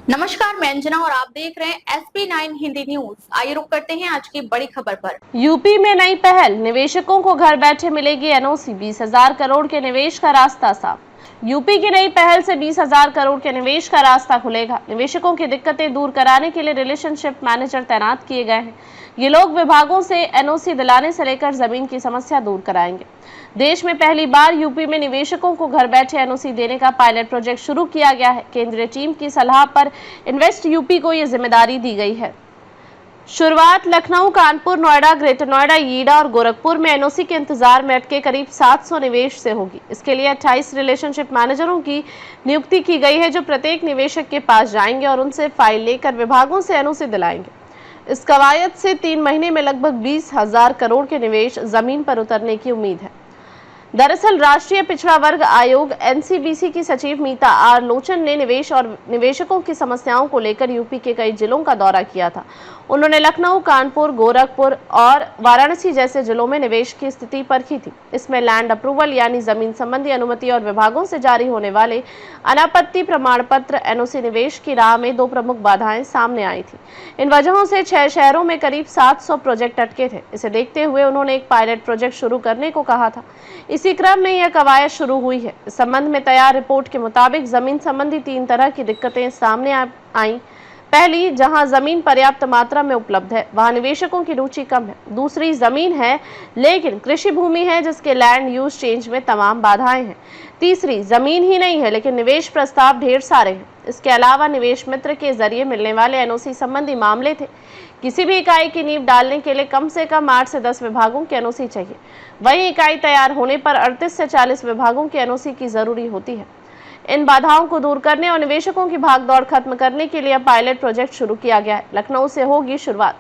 नमस्कार, मैं अंजना और आप देख रहे हैं SP9 हिंदी न्यूज। आइए रुक करते हैं आज की बड़ी खबर पर। यूपी में नई पहल, निवेशकों को घर बैठे मिलेगी एनओसी। 20,000 करोड़ के निवेश का रास्ता साफ। यूपी की नई पहल से 20,000 करोड़ के निवेश का रास्ता खुलेगा। निवेशकों की दिक्कतें दूर कराने के लिए रिलेशनशिप मैनेजर तैनात किए गए हैं। ये लोग विभागों से एनओसी दिलाने से लेकर जमीन की समस्या दूर कराएंगे। देश में पहली बार यूपी में निवेशकों को घर बैठे एनओसी देने का पायलट प्रोजेक्ट शुरू किया गया है। केंद्रीय टीम की सलाह पर इन्वेस्ट यूपी को ये जिम्मेदारी दी गई है। शुरुआत लखनऊ, कानपुर, नोएडा, ग्रेटर नोएडा, ईडा और गोरखपुर में एनओसी के इंतजार में अटके करीब 700 निवेश से होगी। इसके लिए 28 रिलेशनशिप मैनेजरों की नियुक्ति की गई है, जो प्रत्येक निवेशक के पास जाएंगे और उनसे फाइल लेकर विभागों से एनओसी दिलाएंगे। इस कवायद से 3 महीने में लगभग 20,000 करोड़ के निवेश जमीन पर उतरने की उम्मीद है। दरअसल राष्ट्रीय पिछड़ा वर्ग आयोग एनसीबीसी की सचिव मीता आर लोचन ने निवेश और निवेशकों की समस्याओं को लेकर यूपी के कई जिलों का दौरा किया था। उन्होंने लखनऊ, कानपुर, गोरखपुर और वाराणसी जैसे जिलों में निवेश की स्थिति परखी थी। इसमें लैंड अप्रूवल यानी जमीन संबंधी अनुमति और विभागों से जारी होने वाले अनापत्ति प्रमाण पत्र एनओसी निवेश की राह में 2 प्रमुख बाधाएं सामने आई थी। इन वजहों से 6 शहरों में करीब 700 प्रोजेक्ट अटके थे। इसे देखते हुए उन्होंने एक पायलट प्रोजेक्ट शुरू करने को कहा था। इसी क्रम में यह कवायद शुरू हुई है। इस संबंध में तैयार रिपोर्ट के मुताबिक जमीन संबंधी 3 तरह की दिक्कतें सामने आई। पहली, जहां जमीन पर्याप्त मात्रा में उपलब्ध है वहां निवेशकों की रुचि कम है। दूसरी, जमीन है लेकिन कृषि भूमि है जिसके लैंड यूज चेंज में तमाम बाधाएं हैं। तीसरी, जमीन ही नहीं है लेकिन निवेश प्रस्ताव ढेर सारे हैं। इसके अलावा निवेश मित्र के जरिए मिलने वाले एनओसी संबंधी मामले थे। किसी भी इकाई की नींव डालने के लिए कम से कम 8 से 10 विभागों की एनओसी चाहिए। वहीं इकाई तैयार होने पर 38 से 40 विभागों की एनओसी की जरूरी होती है। इन बाधाओं को दूर करने और निवेशकों की भागदौड़ खत्म करने के लिए पायलट प्रोजेक्ट शुरू किया गया है। लखनऊ से होगी शुरुआत।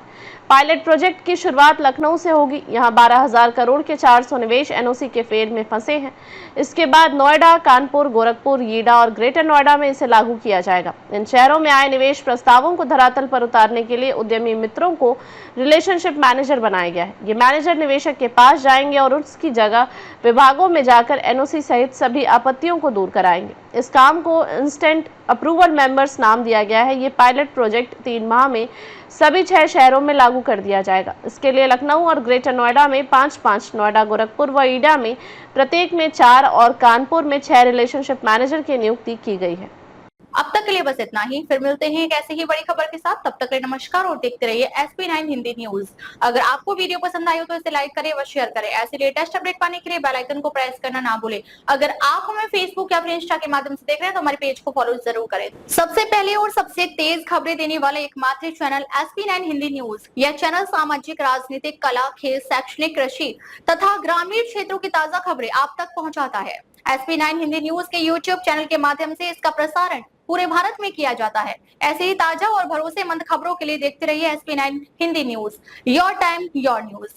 पायलट प्रोजेक्ट की शुरुआत लखनऊ से होगी। यहां 12,000 करोड़ के 400 निवेश एनओसी के फेज में फंसे हैं। इसके बाद नोएडा, कानपुर, गोरखपुर, ईडा और ग्रेटर नोएडा में इसे लागू किया जाएगा। इन शहरों में आए निवेश प्रस्तावों को धरातल पर उतारने के लिए उद्यमी मित्रों को रिलेशनशिप मैनेजर बनाया गया है। ये मैनेजर निवेशक के पास जाएंगे और उसकी जगह विभागों में जाकर एनओसी सहित सभी आपत्तियों को दूर कराएंगे। इस काम को इंस्टेंट अप्रूवल मेंबर्स नाम दिया गया है। ये पायलट प्रोजेक्ट 3 माह में सभी 6 शहरों में लागू कर दिया जाएगा। इसके लिए लखनऊ और ग्रेटर नोएडा में 5-5, नोएडा, गोरखपुर व ईडा में प्रत्येक में 4 और कानपुर में 6 रिलेशनशिप मैनेजर की नियुक्ति की गई है। अब तक के लिए बस इतना ही। फिर मिलते हैं एक ऐसे ही बड़ी खबर के साथ। तब तक के लिए नमस्कार और देखते रहिए SP9 हिंदी न्यूज। अगर आपको वीडियो पसंद आई हो तो इसे लाइक करें व शेयर करें। ऐसे लेटेस्ट अपडेट पाने के लिए बेल आइकन को प्रेस करना ना भूलें। अगर आप हमें फेसबुक या फिर इंस्टा के माध्यम से देख रहे हैं तो हमारे पेज को फॉलो जरूर करें। सबसे पहले और सबसे तेज खबरें देने वाले एकमात्र चैनल SP9 हिंदी न्यूज। यह चैनल सामाजिक, राजनीतिक, कला, खेल, शैक्षणिक, कृषि तथा ग्रामीण क्षेत्रों की ताजा खबरें आप तक पहुँचाता है। SP9 हिंदी न्यूज के यूट्यूब चैनल के माध्यम से इसका प्रसारण पूरे भारत में किया जाता है। ऐसे ही ताजा और भरोसेमंद खबरों के लिए देखते रहिए SP9 Hindi news. Your time your news.